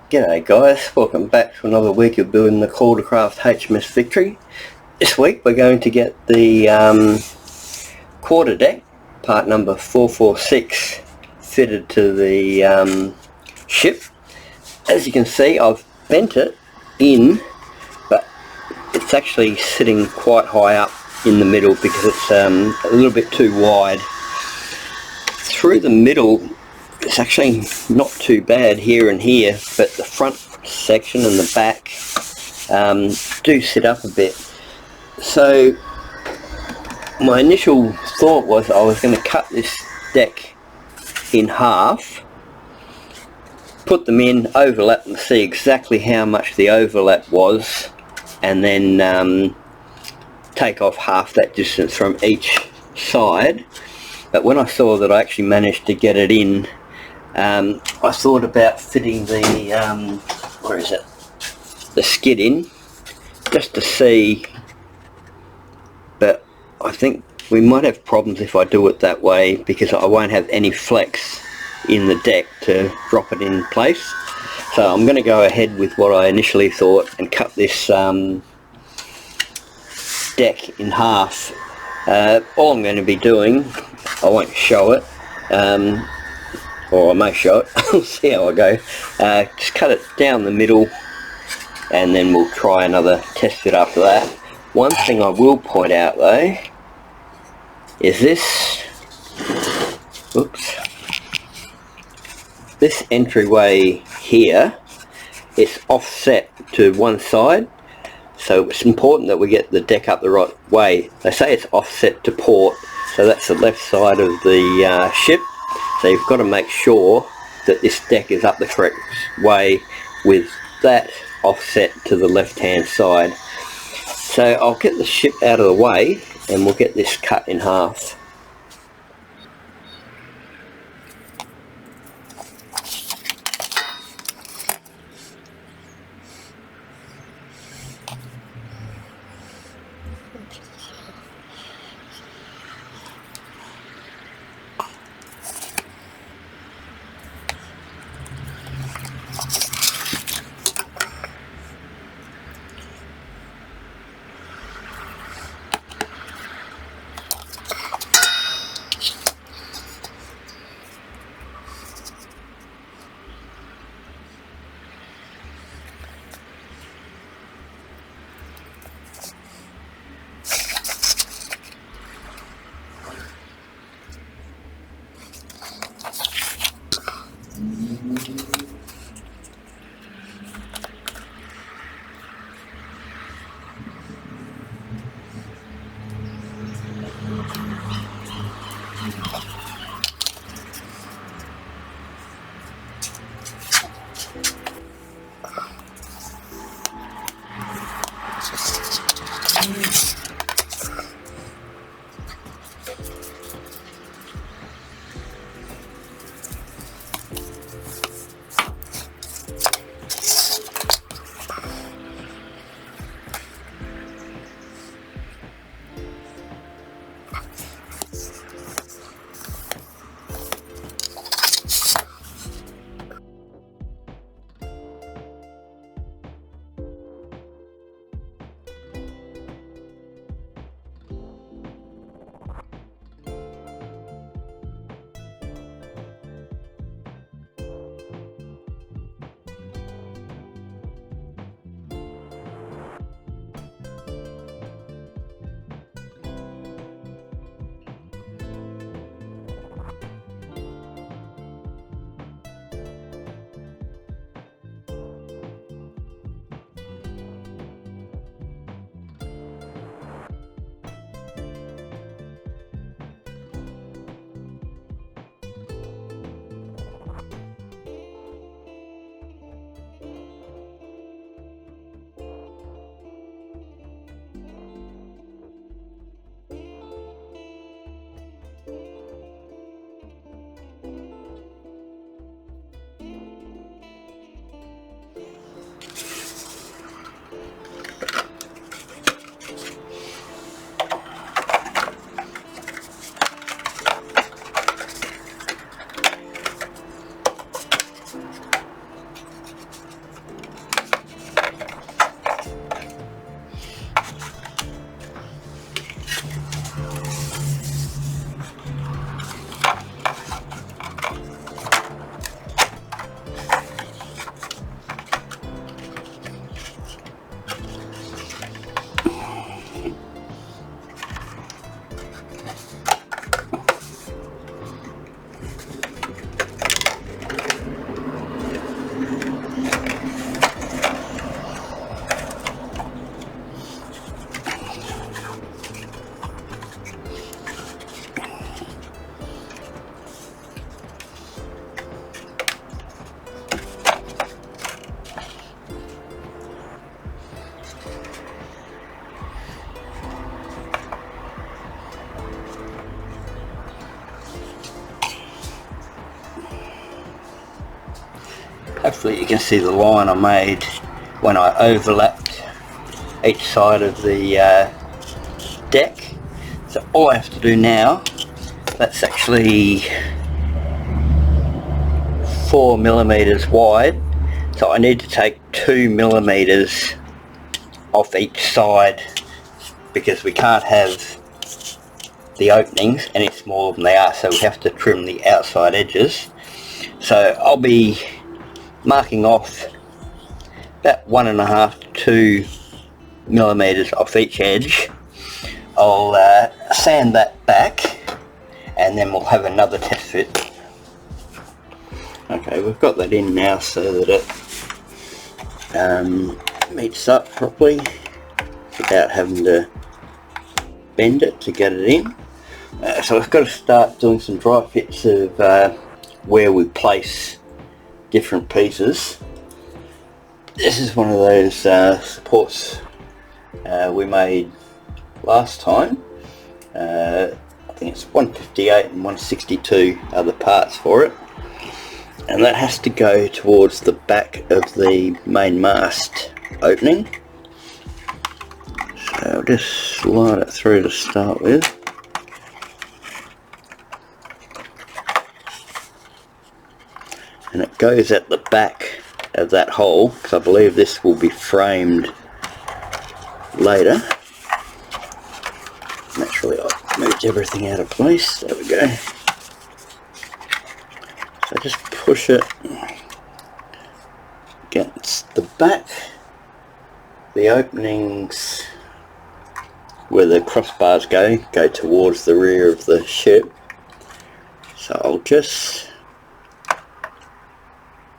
G'day guys, welcome back to another week of building the Caldercraft HMS Victory. This week we're going to get the quarter deck, part number 446, fitted to the ship. As you can see, I've bent it in, but it's actually sitting quite high up in the middle because it's a little bit too wide. Through the middle it's actually not too bad here and here, but the front section and the back do sit up a bit. So my initial thought was I was going to cut this deck in half, put them in, overlap and see exactly how much the overlap was, and then take off half that distance from each side. But when I saw that I actually managed to get it in, I thought about fitting the the skid in, just to see, but I think we might have problems if I do it that way, because I won't have any flex in the deck to drop it in place. So I'm going to go ahead with what I initially thought and cut this deck in half. All I'm going to be doing, I won't show it, or I may show it, we'll see how I go. Just cut it down the middle and then we'll try another test fit after that. One thing I will point out though is this, oops, this entryway here is offset to one side, so it's important that we get the deck up the right way. They say it's offset to port, so that's the left side of the ship. So you've got to make sure that this deck is up the correct way with that offset to the left hand side. So I'll get the ship out of the way and we'll get this cut in half. Hopefully you can see the line I made when I overlapped each side of the deck. So all I have to do now, that's actually 4 millimeters wide, so I need to take 2 millimeters off each side because we can't have the openings any smaller than they are, so we have to trim the outside edges. So I'll be marking off about 1.5 to 2 millimeters off each edge. I'll sand that back and then we'll have another test fit. Okay, we've got that in now so that it meets up properly without having to bend it to get it in. So we've got to start doing some dry fits of where we place different pieces. This is one of those supports we made last time. I think it's 158 and 162 are the parts for it, and that has to go towards the back of the main mast opening. So I'll just slide it through to start with. And it goes at the back of that hole, because I believe this will be framed later. Naturally I've moved everything out of place, there we go. So just push it against the back. The openings where the crossbars go towards the rear of the ship. So I'll just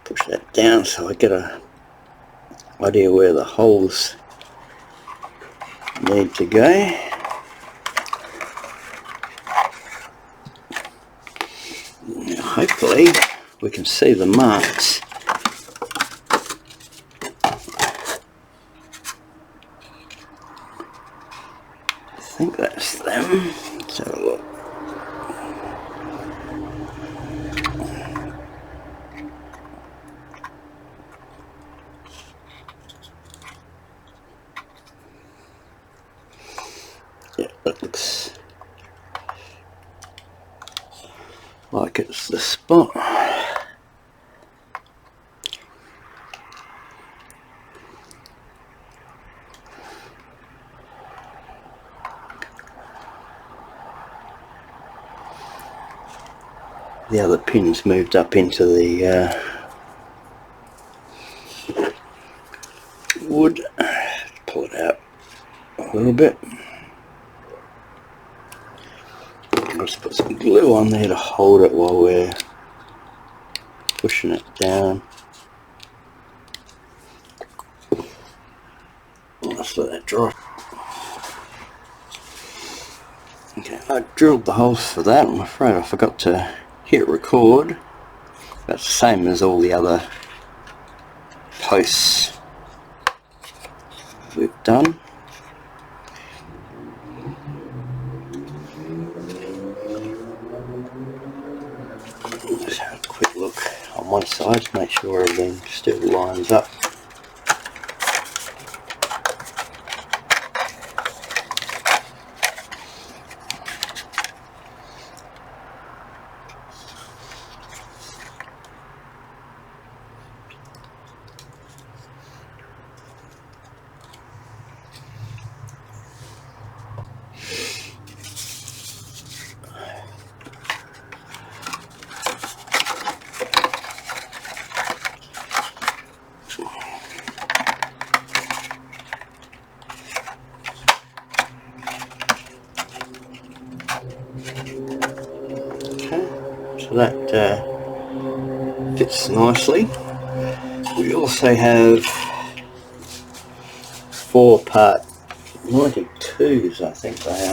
push that down so I get a idea where the holes need to go. Now hopefully we can see the marks. I think that's them. Let's have a look. Yeah, that looks like it's the spot. The other pins moved up into the wood. Pull it out a little bit. I'll just put some glue on there to hold it while we're pushing it down. Let's let that dry. Okay, I drilled the holes for that. I'm afraid I forgot to hit record. That's the same as all the other posts we've done. Let's have a quick look on one side to make sure everything still lines up. So that fits nicely. We also have 4 part 92s, I think they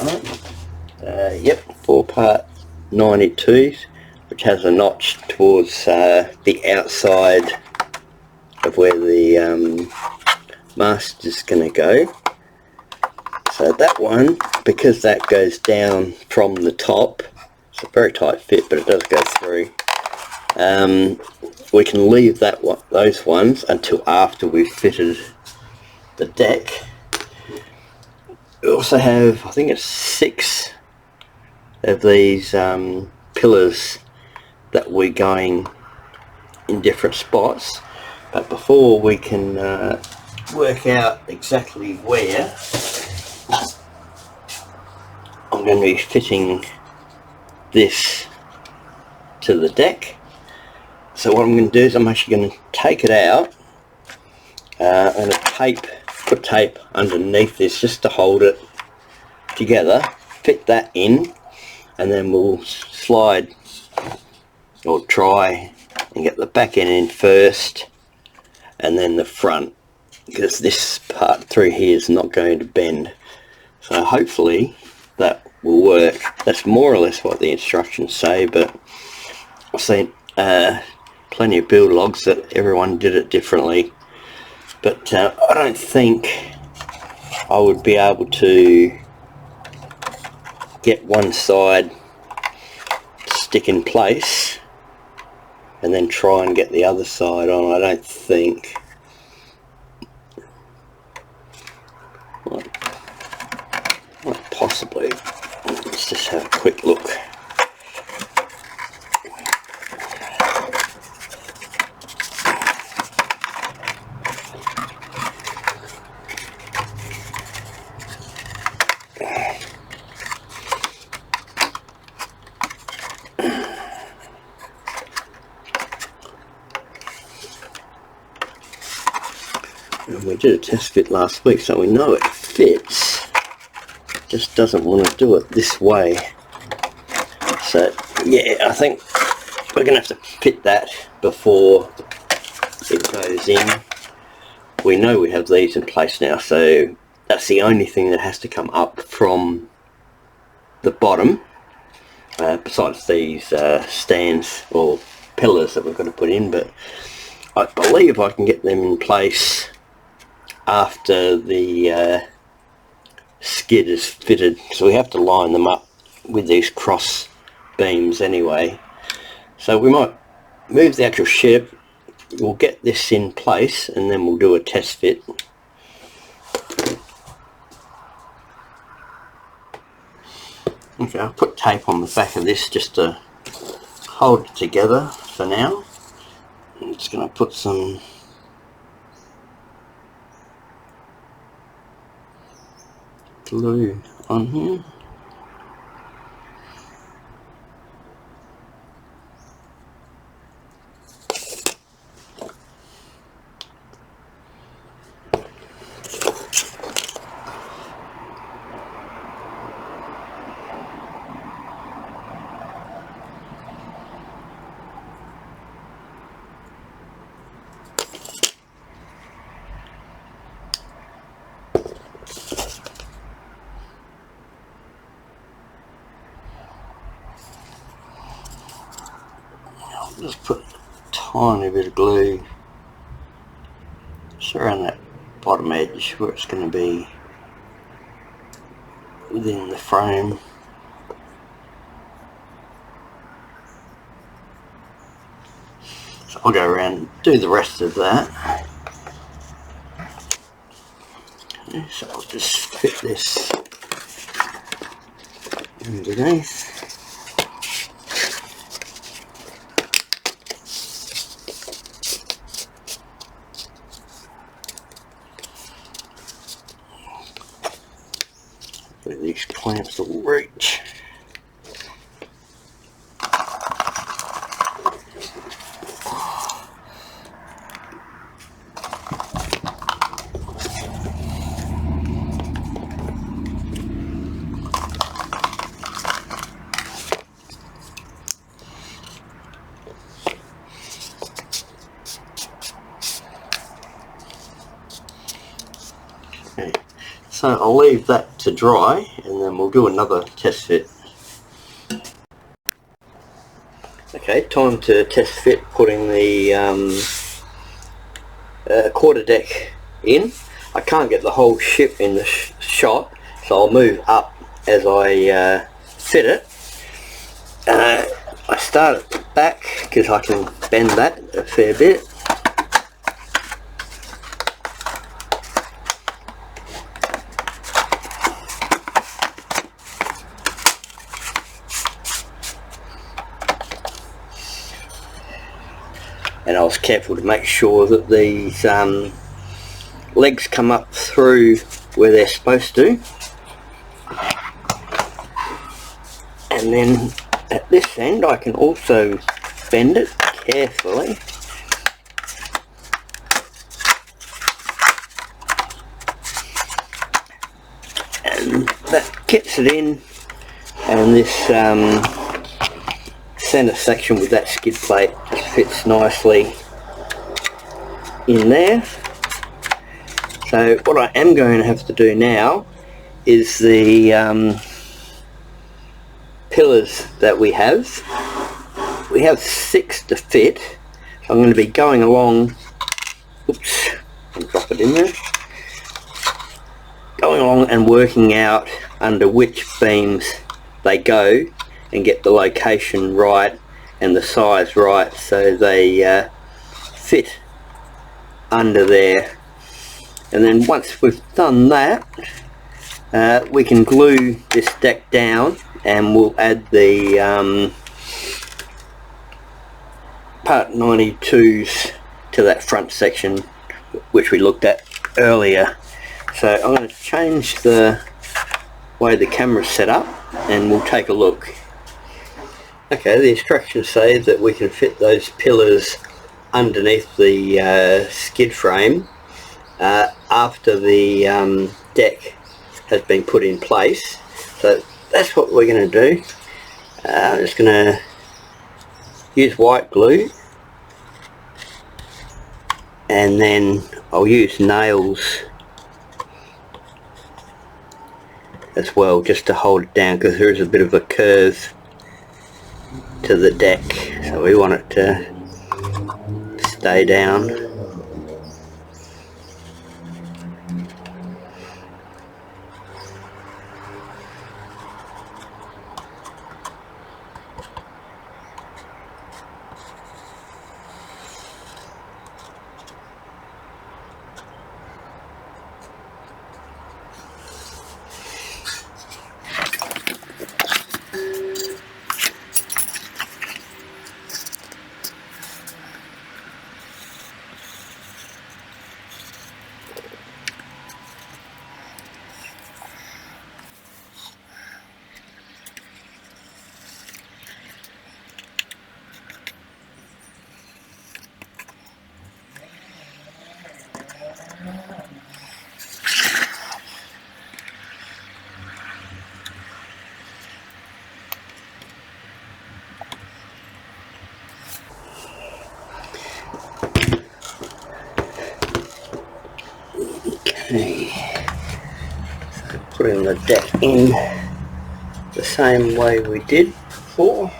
are. Yep, 4 part 92s, which has a notch towards the outside of where the mast is going to go. So that one, because that goes down from the top, it's a very tight fit, but it does go through. we can leave those ones until after we've fitted the deck. We also have, I think it's 6 of these pillars that we're going in different spots, but before we can work out exactly where, I'm going to be fitting this to the deck. So what I'm going to do is I'm actually going to take it out. I'm going to put tape underneath this just to hold it together, fit that in, and then we'll slide or try and get the back end in first and then the front, because this part through here is not going to bend. So hopefully that will work. That's more or less what the instructions say, but I've seen plenty of build logs that everyone did it differently, but I don't think I would be able to get one side to stick in place and then try and get the other side on. I don't think. Well, possibly. Let's just have a quick look. And we did a test fit last week, so we know it fits. Just doesn't want to do it this way. So yeah, I think we're going to have to fit that before it goes in. We know we have these in place now, so that's the only thing that has to come up from the bottom, besides these stands or pillars that we've got to put in. But I believe I can get them in place after the skid is fitted, so we have to line them up with these cross beams anyway. So we might move the actual shed, we'll get this in place, and then we'll do a test fit. Okay, I'll put tape on the back of this just to hold it together for now. I'm just going to put some glue on here. Just put a tiny bit of glue just around that bottom edge where it's going to be within the frame. So I'll go around and do the rest of that. Okay, so I'll just fit this underneath. These clamps will reach. Okay. So I'll leave that to dry and then we'll do another test fit. Okay, time to test fit putting the quarter deck in. I can't get the whole ship in the shot, so I'll move up as I fit it. I start at the back because I can bend that a fair bit. And I was careful to make sure that these legs come up through where they're supposed to. And then at this end I can also bend it carefully. And that gets it in, and this centre section with that skid plate just fits nicely in there. So what I am going to have to do now is the pillars that we have 6 to fit, so I'm going to be going along, oops, I'll drop it in there, going along and working out under which beams they go and get the location right and the size right so they fit under there. And then once we've done that, we can glue this deck down, and we'll add the part 92s to that front section which we looked at earlier. So I'm going to change the way the camera's set up and we'll take a look. Okay, the instructions say that we can fit those pillars underneath the skid frame after the deck has been put in place. So that's what we're going to do. I'm just going to use white glue, and then I'll use nails as well just to hold it down, because there is a bit of a curve to the deck, so we want it to stay down. Okay, so putting the deck in the same way we did before.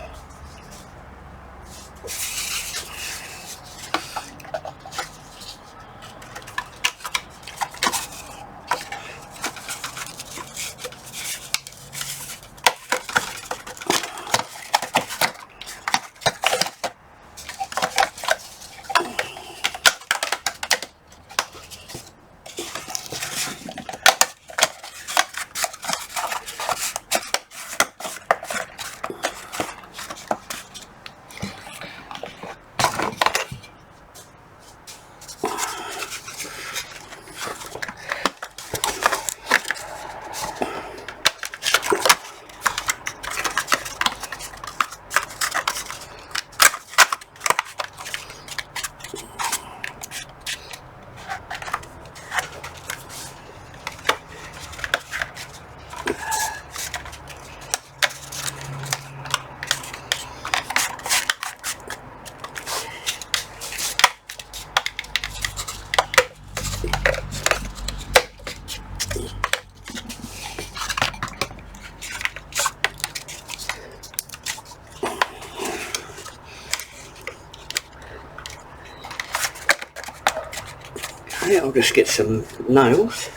I'll just get some nails.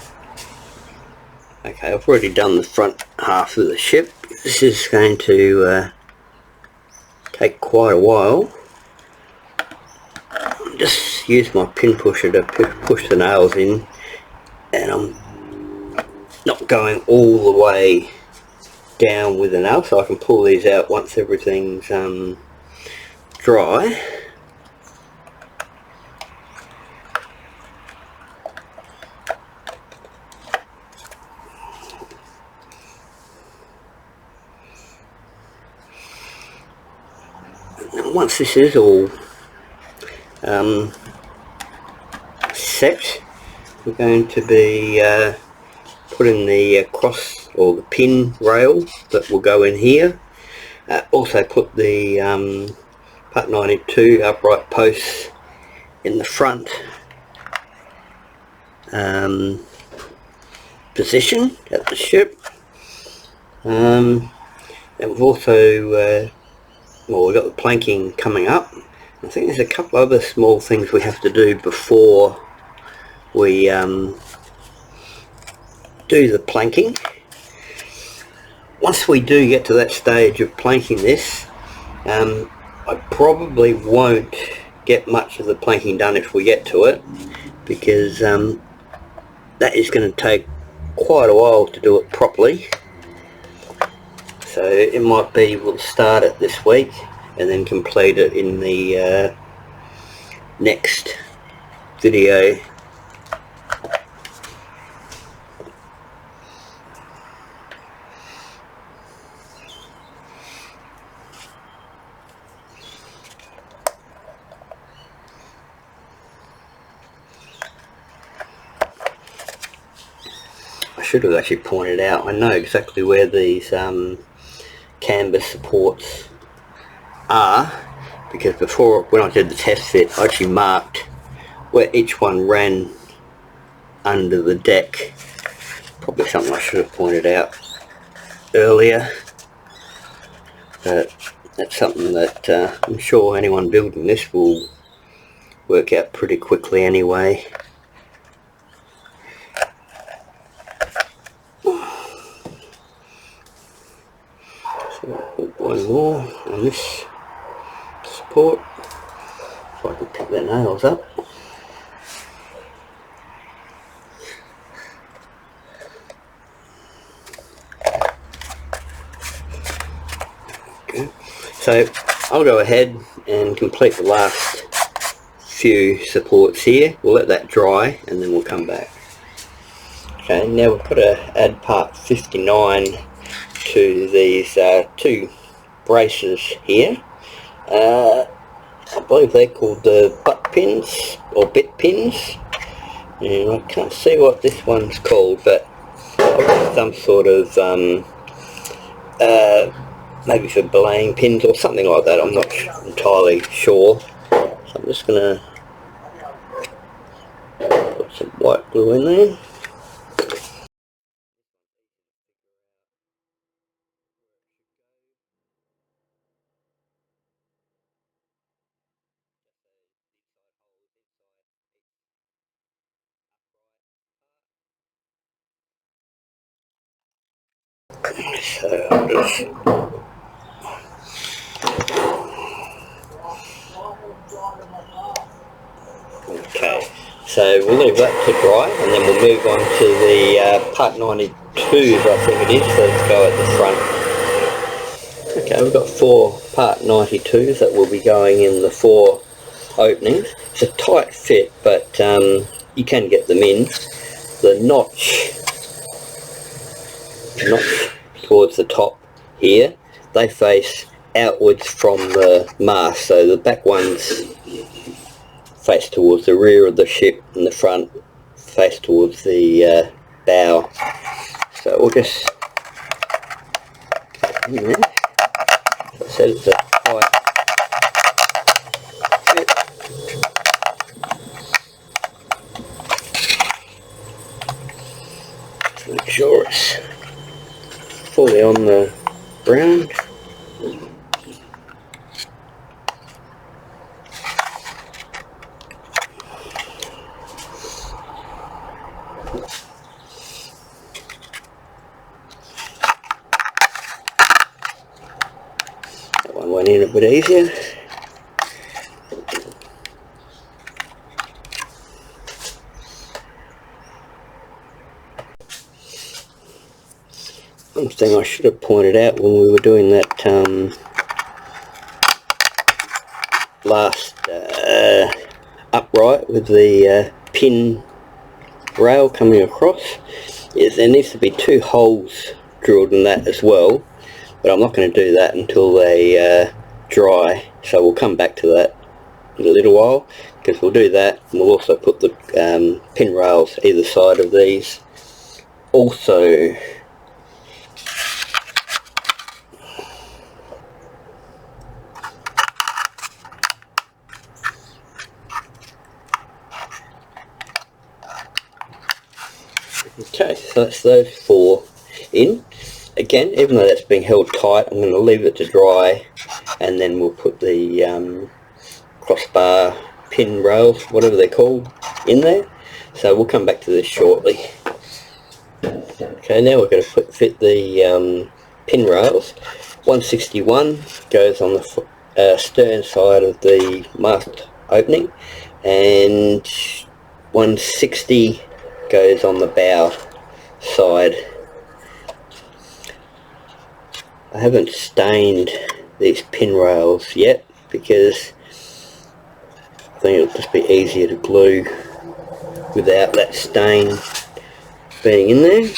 Okay, I've already done the front half of the ship. This is going to take quite a while. Just use my pin pusher to push the nails in, and I'm not going all the way down with the nail, so I can pull these out once everything's dry. And once this is all set, we're going to be putting the cross or the pin rail that will go in here. Also put the Part 92 upright posts in the front position at the ship. And we've also well, we've got the planking coming up. I think there's a couple other small things we have to do before we do the planking. Once we do get to that stage of planking this, I probably won't get much of the planking done if we get to it, because that is going to take quite a while to do it properly. So it might be we'll start it this week and then complete it in the next video. I should have actually pointed out, I know exactly where these canvas supports are, because before, when I did the test fit, I actually marked where each one ran under the deck. Probably something I should have pointed out earlier, but that's something that I'm sure anyone building this will work out pretty quickly anyway. Put one more on this support so I can pick the nails up. Okay. So I'll go ahead and complete the last few supports here. We'll let that dry and then we'll come back. Okay, now we've got to add part 59 to these two braces here. I believe they're called the butt pins or bit pins, and I can't see what this one's called, but some sort of maybe for belaying pins or something like that. I'm not entirely sure, so I'm just going to put some white glue in there. So I'll just okay, so we'll leave that to dry and then we'll move on to the Part 92s, I think it is, so let's go at the front. Okay, we've got 4 Part 92s that will be going in the 4 openings. It's a tight fit, but you can get them in. The notch towards the top here, they face outwards from the mast, so the back ones face towards the rear of the ship and the front face towards the bow. So we'll just cut in there. As I said, it's a tight fit. Just make sure it's fully on the ground. one in a bit easier. One thing I should have pointed out when we were doing that last upright with the pin rail coming across is there needs to be 2 holes drilled in that as well, but I'm not going to do that until they dry, so we'll come back to that in a little while, because we'll do that and we'll also put the pin rails either side of these. Also, okay, so that's those 4 in. Again, even though that's being held tight, I'm going to leave it to dry, and then we'll put the crossbar pin rails, whatever they're called, in there. So we'll come back to this shortly. Okay, now we're going to fit the pin rails. 161 goes on the stern side of the mast opening, and 160 goes on the bow side. I haven't stained these pin rails yet because I think it'll just be easier to glue without that stain being in there.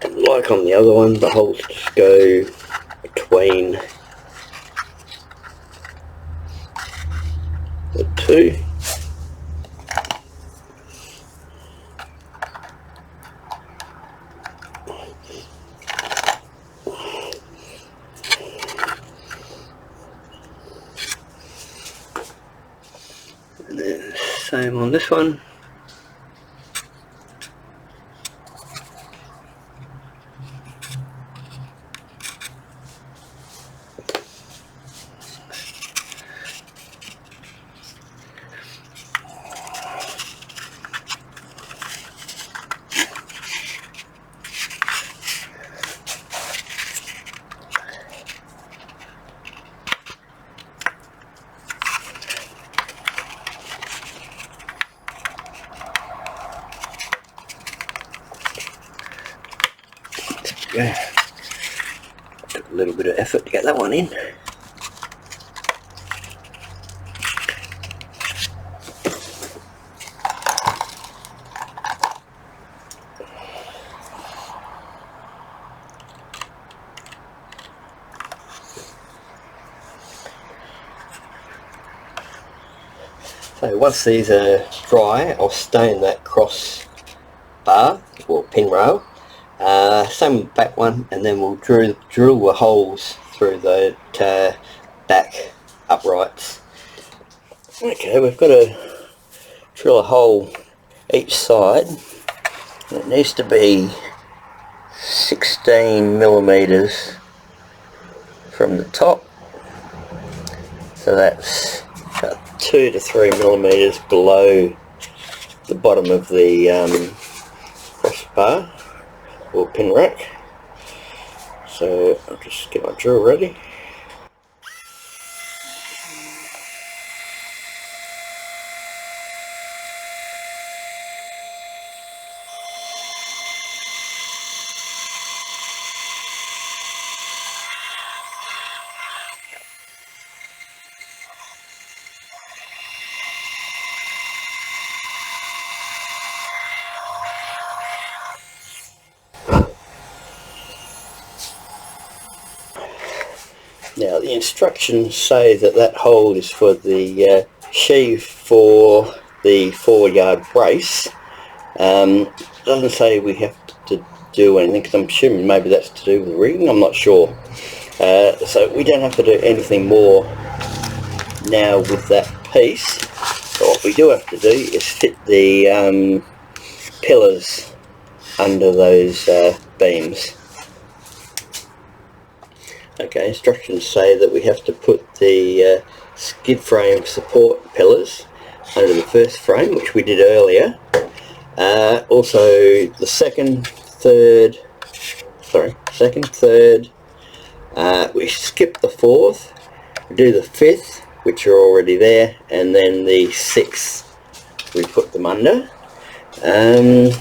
And like on the other one, the holes just go between the 2. And then same on this one. Yeah, took a little bit of effort to get that one in. So once these are dry, I'll stain that cross bar or pin rail. Same with the back one, and then we'll drill the holes through the back uprights. Okay, we've got to drill a hole each side. It needs to be 16 millimeters from the top, so that's about 2 to 3 millimeters below the bottom of the crossbar or pin rack. So I'll just get my drill ready. Now the instructions say that that hole is for the sheave for the forward-yard brace. Doesn't say we have to do anything, because I'm assuming maybe that's to do with the rigging, I'm not sure. So we don't have to do anything more now with that piece. But what we do have to do is fit the pillars under those beams. Okay, instructions say that we have to put the skid frame support pillars under the first frame, which we did earlier. Also the second, third, We skip the 4th, do the 5th, which are already there, and then the 6th we put them under. I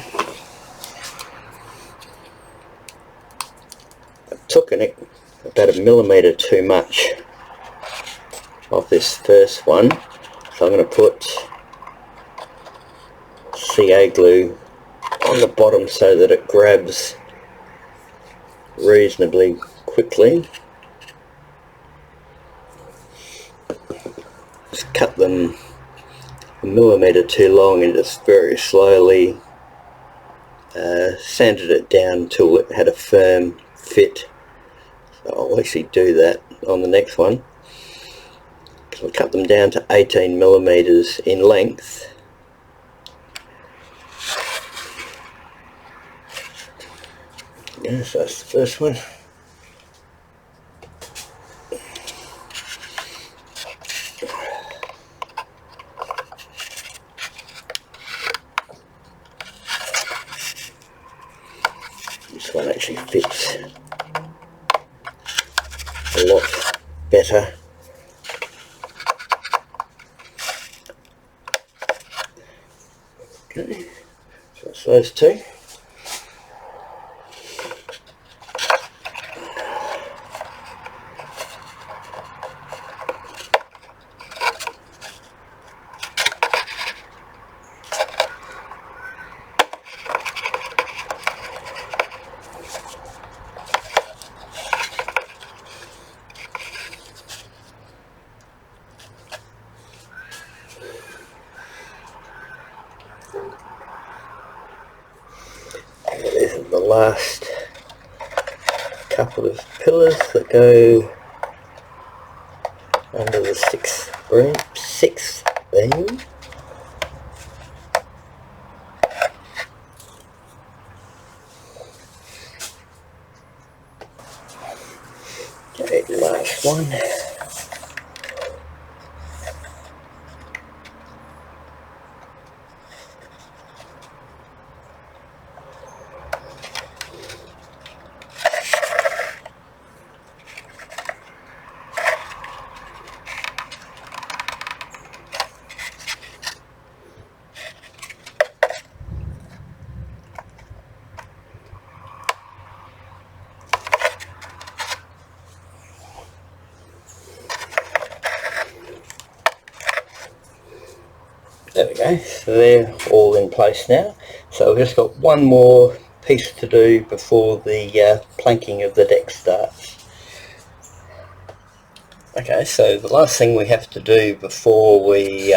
took about 1 millimetre too much of this first one, so I'm going to put CA glue on the bottom so that it grabs reasonably quickly. Just cut them 1 millimetre too long and just very slowly sanded it down until it had a firm fit. So I'll actually do that on the next one. I'll cut them down to 18 millimetres in length. Yes, that's the first one. This one actually fits a lot better. Okay, so that's those two. This is the last couple of pillars that go under the sixth beam. Okay, last one. There we go, so they're all in place now. So we've just got one more piece to do before the planking of the deck starts. Okay, so the last thing we have to do before we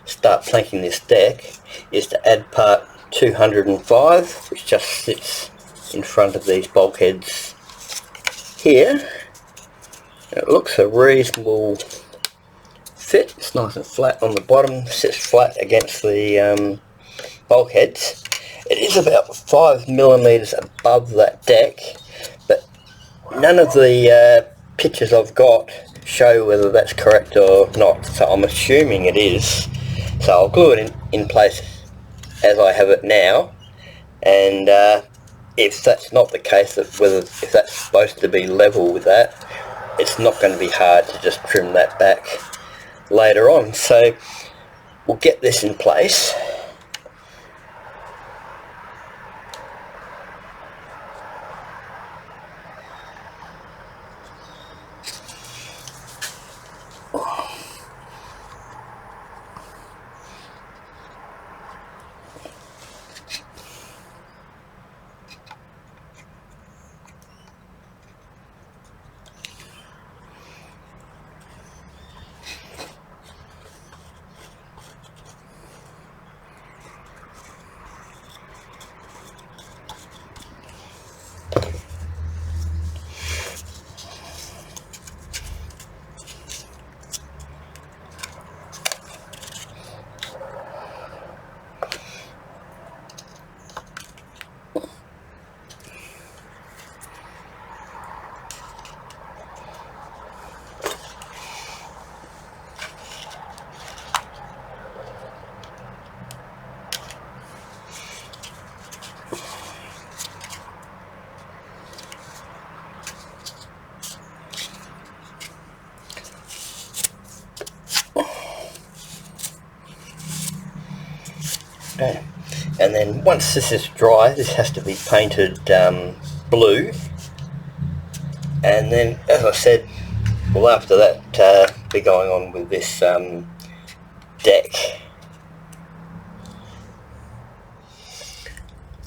start planking this deck is to add part 205, which just sits in front of these bulkheads here. It looks a reasonable fit. It's nice and flat on the bottom, sits flat against the bulkheads. It is about 5 millimeters above that deck, but none of the pictures I've got show whether that's correct or not, so I'm assuming it is. So I'll glue it in place as I have it now, and if that's not the case, if that's supposed to be level with that, it's not going to be hard to just trim that back later on. So we'll get this in place. And then once this is dry, this has to be painted blue, and then, as I said, well, after that, be going on with this deck.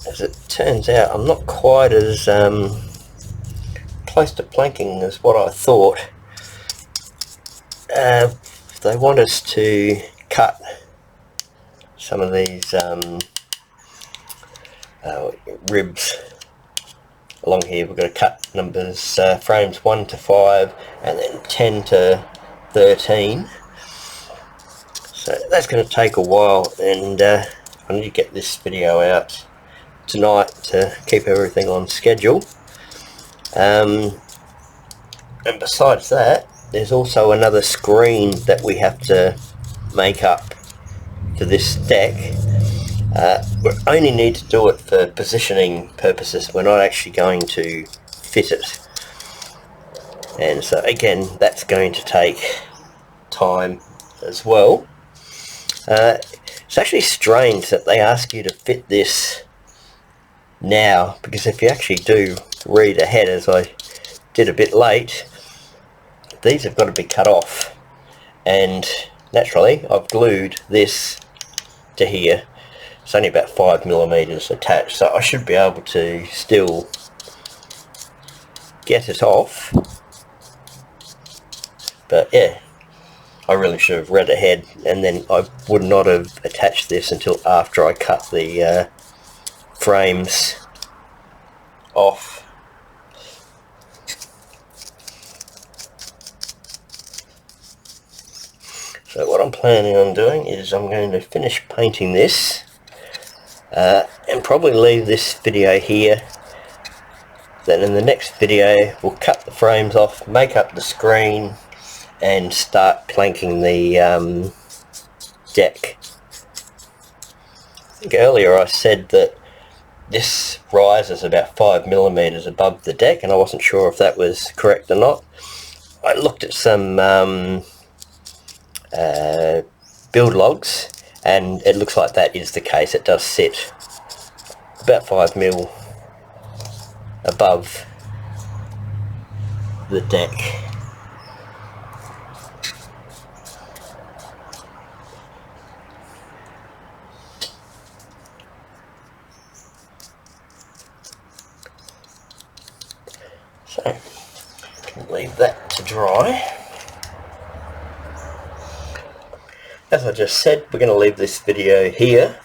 As it turns out, I'm not quite as close to planking as what I thought. They want us to cut some of these ribs along here. We've got to cut numbers, frames 1 to 5 and then 10 to 13. So that's going to take a while, and I need to get this video out tonight to keep everything on schedule. And besides that, there's also another screen that we have to make up to this deck. We only need to do it for positioning purposes. We're not actually going to fit it, and so again, that's going to take time as well. It's actually strange that they ask you to fit this now, because if you actually do read ahead, as I did a bit late, these have got to be cut off, and naturally I've glued this to here. It's only about 5mm attached, so I should be able to still get it off. But yeah, I really should have read ahead, and then I would not have attached this until after I cut the frames off. So what I'm planning on doing is I'm going to finish painting this and probably leave this video here. Then in the next video we'll cut the frames off, make up the screen, and start planking the deck. I think earlier I said that this rises about 5mm above the deck, and I wasn't sure if that was correct or not. I looked at some build logs, and it looks like that is the case. It does sit about 5mm above the deck. So I can leave that to dry. As I just said, we're going to leave this video here.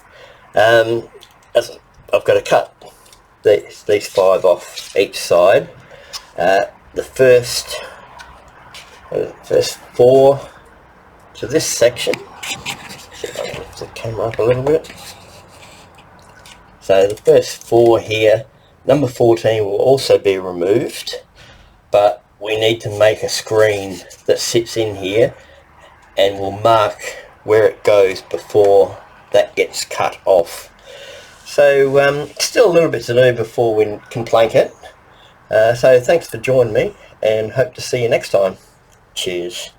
As I've got to cut these 5 off each side. The first 4 to this section. See if I can lift the camera up a little bit. So the first 4 here, number 14 will also be removed, but we need to make a screen that sits in here, and we'll mark where it goes before that gets cut off. So still a little bit to do before we can plank it. So thanks for joining me, and hope to see you next time. Cheers.